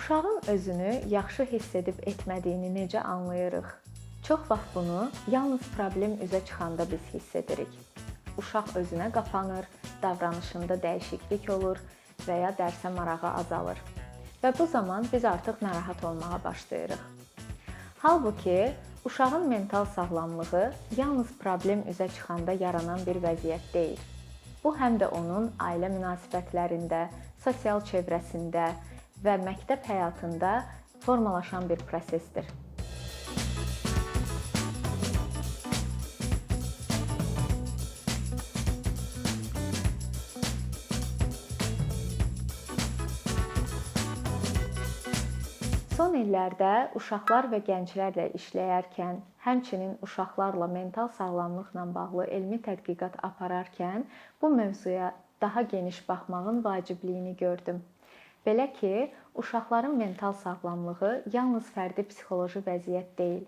Uşağın özünü yaxşı hiss edib etmədiyini necə anlayırıq? Çox vaxt bunu yalnız problem üzə çıxanda biz hiss edirik. Uşaq özünə qapanır, davranışında dəyişiklik olur və ya dərsə marağı azalır. Və bu zaman biz artıq narahat olmağa başlayırıq. Halbuki uşağın mental sağlamlığı yalnız problem üzə çıxanda yaranan bir vəziyyət deyil. Bu həm də onun ailə münasibətlərində, sosial çevrəsində və məktəb həyatında formalaşan bir prosesdir. Son illərdə uşaqlar və gənclərlə işləyərkən, həmçinin uşaqlarla mental sağlamlıqla bağlı elmi tədqiqat apararkən bu mövzuya daha geniş baxmağın vacibliyini gördüm. Belə ki, uşaqların mental sağlamlığı yalnız fərdi psixoloji vəziyyət deyil.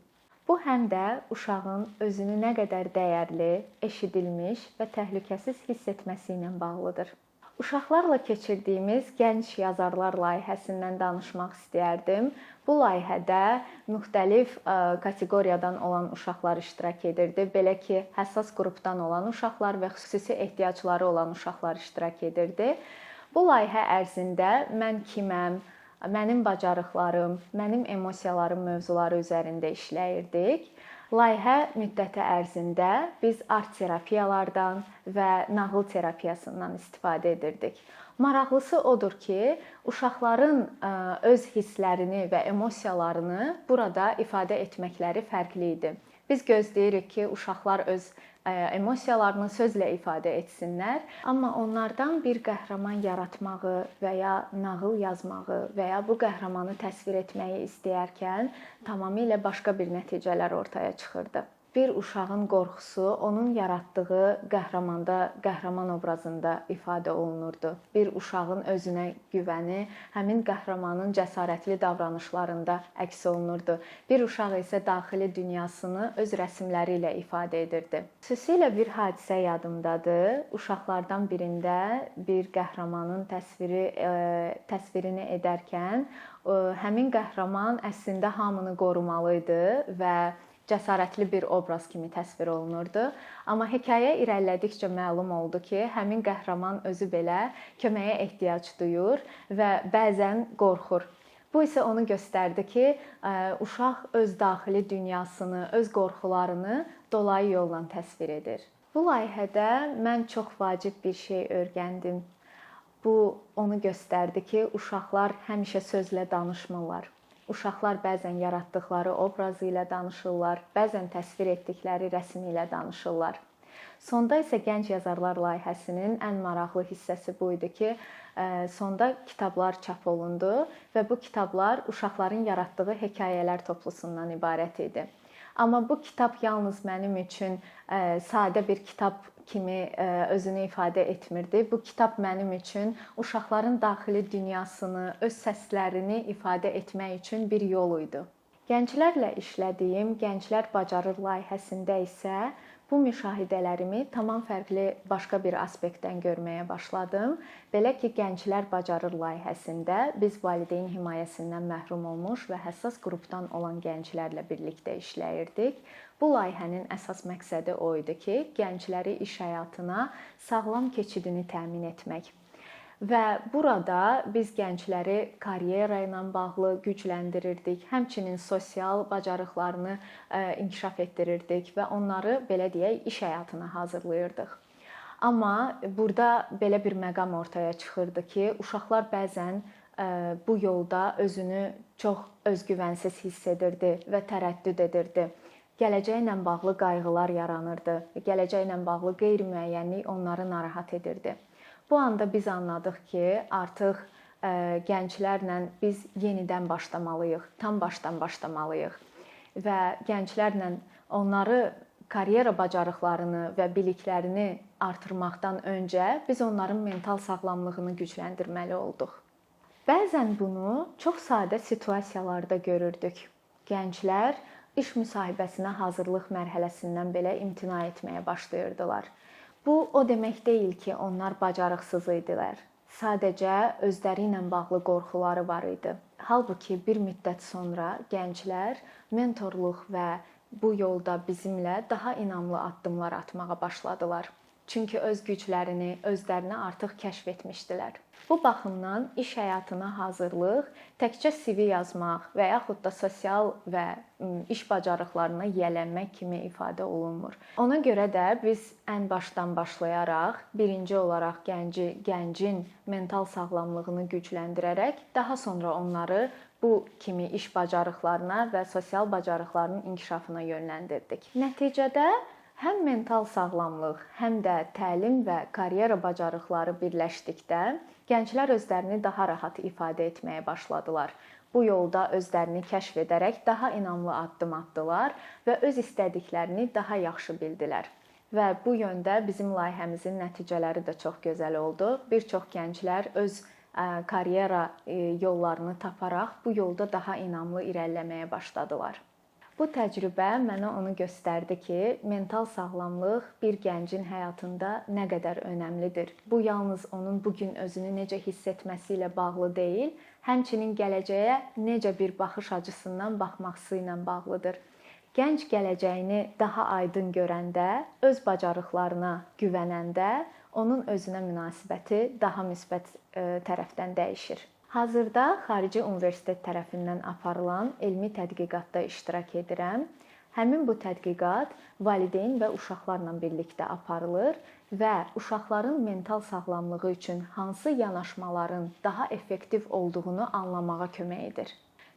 Bu həm də uşağın özünü nə qədər dəyərli, eşidilmiş və təhlükəsiz hiss etməsi ilə bağlıdır. Uşaqlarla keçirdiyimiz Gənc Yazarlar layihəsindən danışmaq istəyərdim. Bu layihədə müxtəlif kateqoriyadan olan uşaqlar iştirak edirdi. Belə ki, həssas qrupdan olan uşaqlar və xüsusi ehtiyacları olan uşaqlar iştirak edirdi. Bu layihə ərzində mən kiməm, mənim bacarıqlarım, mənim emosiyalarım mövzuları üzərində işləyirdik. Layihə müddəti ərzində biz art terapiyalardan və nağıl terapiyasından istifadə edirdik. Maraqlısı odur ki, uşaqların öz hisslərini və emosiyalarını burada ifadə etməkləri fərqli idi. Biz gözləyirik ki, uşaqlar öz emosiyalarını sözlə ifadə etsinlər, amma onlardan bir qəhrəman yaratmağı və ya nağıl yazmağı və ya bu qəhrəmanı təsvir etməyi istəyərkən tamamilə başqa bir nəticələr ortaya çıxırdı. Bir uşağın qorxusu onun yaratdığı qəhrəman obrazında ifadə olunurdu. Bir uşağın özünə güvəni həmin qəhrəmanın cəsarətli davranışlarında əks olunurdu. Bir uşaq isə daxili dünyasını öz rəsmləri ilə ifadə edirdi. Xüsusilə bir hadisə yadımdadır. Uşaqlardan birində bir qəhrəmanın təsvirini edərkən həmin qəhrəman əslində hamını qorumalı idi və cəsarətli bir obraz kimi təsvir olunurdu. Amma hekayə irəlilədikcə məlum oldu ki, həmin qəhrəman özü belə köməyə ehtiyac duyur və bəzən qorxur. Bu isə onu göstərdi ki, uşaq öz daxili dünyasını, öz qorxularını dolayı yolla təsvir edir. Bu layihədə mən çox vacib bir şey öyrəndim. Bu onu göstərdi ki, uşaqlar həmişə sözlə danışmırlar. Uşaqlar bəzən yaratdıqları obrazı ilə danışırlar, bəzən təsvir etdikləri rəsm ilə danışırlar. Sonda isə Gənc Yazarlar layihəsinin ən maraqlı hissəsi bu idi ki, sonda kitablar çap olundu və bu kitablar uşaqların yaratdığı hekayələr toplusundan ibarət idi. Amma bu kitab yalnız mənim üçün sadə bir kitab kimi özünü ifadə etmirdi. Bu kitab mənim üçün uşaqların daxili dünyasını, öz səslərini ifadə etmək üçün bir yol idi. Gənclərlə işlədiyim Gənclər Bacarır layihəsində isə bu müşahidələrimi tamam fərqli başqa bir aspektdən görməyə başladım. Belə ki, Gənclər Bacarır layihəsində biz valideyn himayəsindən məhrum olmuş və həssas qrupdan olan gənclərlə birlikdə işləyirdik. Bu layihənin əsas məqsədi o idi ki, gəncləri iş həyatına sağlam keçidini təmin etmək. Və burada biz gəncləri karyera ilə bağlı gücləndirirdik, həmçinin sosial bacarıqlarını inkişaf etdirirdik və onları, belə deyək, iş həyatına hazırlayırdıq. Amma burada belə bir məqam ortaya çıxırdı ki, uşaqlar bəzən bu yolda özünü çox özgüvənsiz hiss edirdi və tərəddüd edirdi. Gələcəklə bağlı qayğılar yaranırdı, gələcəklə bağlı qeyri-müəyyənlik onları narahat edirdi. Bu anda biz anladıq ki, artıq gənclərlə biz yenidən başlamalıyıq, tam başdan başlamalıyıq və gənclərlə onları karyera bacarıqlarını və biliklərini artırmaqdan öncə biz onların mental sağlamlığını gücləndirməli olduq. Bəzən bunu çox sadə situasiyalarda görürdük. Gənclər iş müsahibəsinə hazırlıq mərhələsindən belə imtina etməyə başlayırdılar. Bu o demək deyil ki, onlar bacarıqsız idilər. sadəcə özləri ilə bağlı qorxuları var idi. Halbuki bir müddət sonra gənclər mentorluq və bu yolda bizimlə daha inamlı addımlar atmağa başladılar. Çünki öz güclərini, özlərini artıq kəşf etmişdilər. Bu baxımdan iş həyatına hazırlıq təkcə CV yazmaq və yaxud da sosial və iş bacarıqlarına yiyələnmək kimi ifadə olunmur. Ona görə də biz ən başdan başlayaraq birinci olaraq gəncin mental sağlamlığını gücləndirərək daha sonra onları bu kimi iş bacarıqlarına və sosial bacarıqlarının inkişafına yönləndirdik. Nəticədə həm mental sağlamlıq, həm də təlim və karyera bacarıqları birləşdikdə gənclər özlərini daha rahat ifadə etməyə başladılar. Bu yolda özlərini kəşf edərək daha inamlı addım atdılar və öz istədiklərini daha yaxşı bildilər. Və bu yöndə bizim layihəmizin nəticələri də çox gözəl oldu. Bir çox gənclər öz karyera yollarını taparaq bu yolda daha inamlı irəliləməyə başladılar. Bu təcrübə mənə onu göstərdi ki, mental sağlamlıq bir gəncin həyatında nə qədər önəmlidir. Bu yalnız onun bu gün özünü necə hiss etməsi ilə bağlı deyil, həmçinin gələcəyə necə bir baxış açısından baxması ilə bağlıdır. Gənc gələcəyini daha aydın görəndə, öz bacarıqlarına güvənəndə onun özünə münasibəti daha müsbət tərəfdən dəyişir. Hazırda xarici universitet tərəfindən aparılan elmi tədqiqatda iştirak edirəm. Həmin bu tədqiqat valideyn və uşaqlarla birlikdə aparılır və uşaqların mental sağlamlığı üçün hansı yanaşmaların daha effektiv olduğunu anlamağa kömək edir.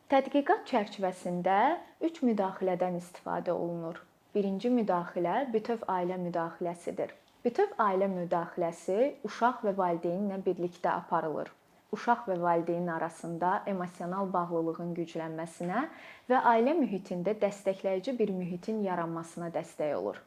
Tədqiqat çərçivəsində 3 müdaxilədən istifadə olunur. Birinci müdaxilə bütöv ailə müdaxiləsidir. Bütöv ailə müdaxiləsi uşaq və valideynlə birlikdə aparılır. Uşaq və valideyn arasında emosional bağlılığın güclənməsinə və ailə mühitində dəstəkləyici bir mühitin yaranmasına dəstək olur.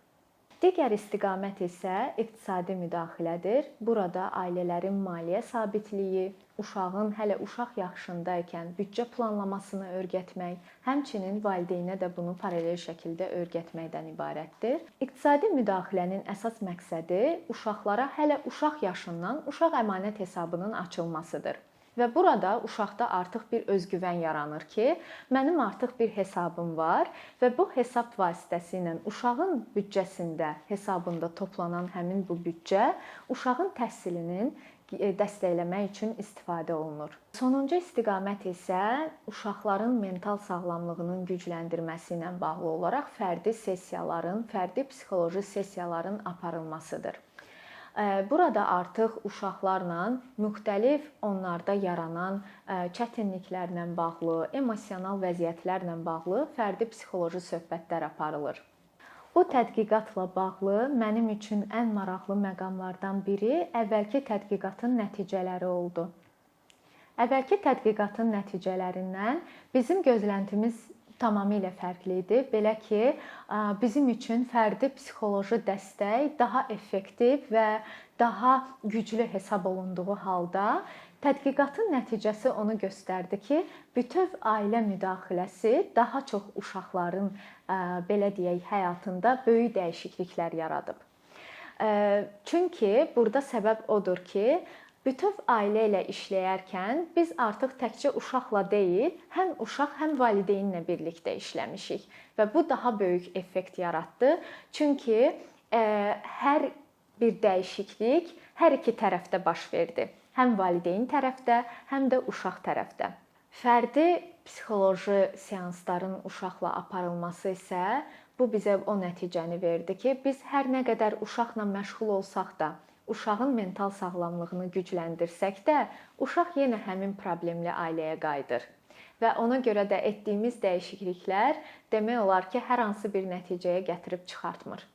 Digər istiqamət isə iqtisadi müdaxilədir. Burada ailələrin maliyyə sabitliyi, uşağın hələ uşaq yaşındaykən büdcə planlamasını öyrətmək, həmçinin valideynə də bunu paralel şəkildə öyrətməkdən ibarətdir. İqtisadi müdaxilənin əsas məqsədi uşaqlara hələ uşaq yaşından uşaq əmanət hesabının açılmasıdır. Və burada uşaqda artıq bir özgüvən yaranır ki, mənim artıq bir hesabım var və bu hesab vasitəsilə uşağın büdcəsində, hesabında toplanan həmin bu büdcə uşağın təhsilinin dəstəkləmək üçün istifadə olunur. Sonuncu istiqamət isə uşaqların mental sağlamlığının gücləndirməsi ilə bağlı olaraq fərdi sessiyaların, fərdi psixoloji sessiyaların aparılmasıdır. Burada artıq uşaqlarla müxtəlif onlarda yaranan çətinliklərlə bağlı, emosional vəziyyətlərlə bağlı fərdi psixoloji söhbətlər aparılır. Bu tədqiqatla bağlı mənim üçün ən maraqlı məqamlardan biri əvvəlki tədqiqatın nəticələri oldu. Əvvəlki tədqiqatın nəticələrindən bizim gözləntimiz tamamilə fərqli idi. Belə ki, bizim üçün fərdi psixoloji dəstək daha effektiv və daha güclü hesab olunduğu halda tədqiqatın nəticəsi onu göstərdi ki, bütöv ailə müdaxiləsi daha çox uşaqların belə deyək, həyatında böyük dəyişikliklər yaradıb. Çünki burada səbəb odur ki, bütöv ailə ilə işləyərkən biz artıq təkcə uşaqla deyil, həm uşaq, həm valideynlə birlikdə işləmişik və bu daha böyük effekt yaratdı. Çünki hər bir dəyişiklik hər iki tərəfdə baş verdi. Həm valideyn tərəfdə, həm də uşaq tərəfdə. Fərdi psixoloji seansların uşaqla aparılması isə bu bizə o nəticəni verdi ki, biz hər nə qədər uşaqla məşğul olsaq da, uşağın mental sağlamlığını gücləndirsək də, uşaq yenə həmin problemli ailəyə qayıdır. Və ona görə də etdiyimiz dəyişikliklər demək olar ki, hər hansı bir nəticəyə gətirib çıxartmır.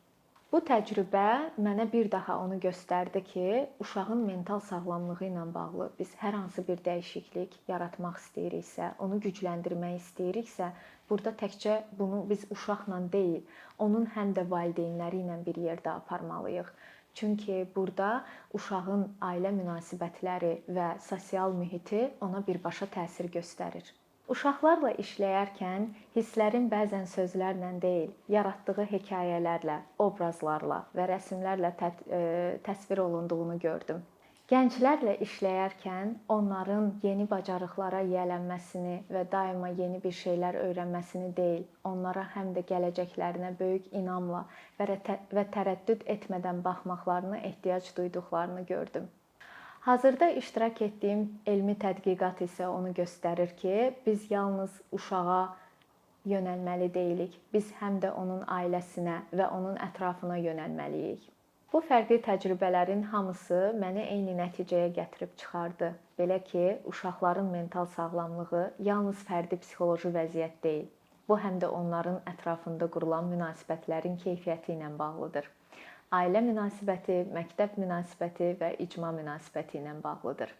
Bu təcrübə mənə bir daha onu göstərdi ki, uşağın mental sağlamlığı ilə bağlı biz hər hansı bir dəyişiklik yaratmaq istəyiriksə, onu gücləndirmək istəyiriksə, burada təkcə bunu biz uşaqla deyil, onun həm də valideynləri ilə bir yerdə aparmalıyıq. Çünki burada uşağın ailə münasibətləri və sosial mühiti ona birbaşa təsir göstərir. Uşaqlarla işləyərkən hisslərin bəzən sözlərlə deyil, yaratdığı hekayələrlə, obrazlarla və rəsmlərlə təsvir olunduğunu gördüm. Gənclərlə işləyərkən onların yeni bacarıqlara yiyələnməsini və daima yeni bir şeylər öyrənməsini deyil, onlara həm də gələcəklərinə böyük inamla və tərəddüd etmədən baxmaqlarına ehtiyac duyduqlarını gördüm. Hazırda iştirak etdiyim elmi tədqiqat isə onu göstərir ki, biz yalnız uşağa yönəlməli deyilik. Biz həm də onun ailəsinə və onun ətrafına yönəlməliyik. Bu fərqli təcrübələrin hamısı məni eyni nəticəyə gətirib çıxardı. Belə ki, uşaqların mental sağlamlığı yalnız fərdi psixoloji vəziyyət deyil. Bu həm də onların ətrafında qurulan münasibətlərin keyfiyyəti ilə bağlıdır. Ailə münasibəti, məktəb münasibəti və icma münasibəti ilə bağlıdır.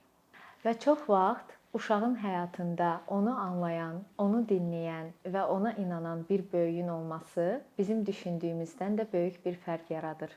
Və çox vaxt uşağın həyatında onu anlayan, onu dinləyən və ona inanan bir böyüyün olması bizim düşündüyümüzdən də böyük bir fərq yaradır.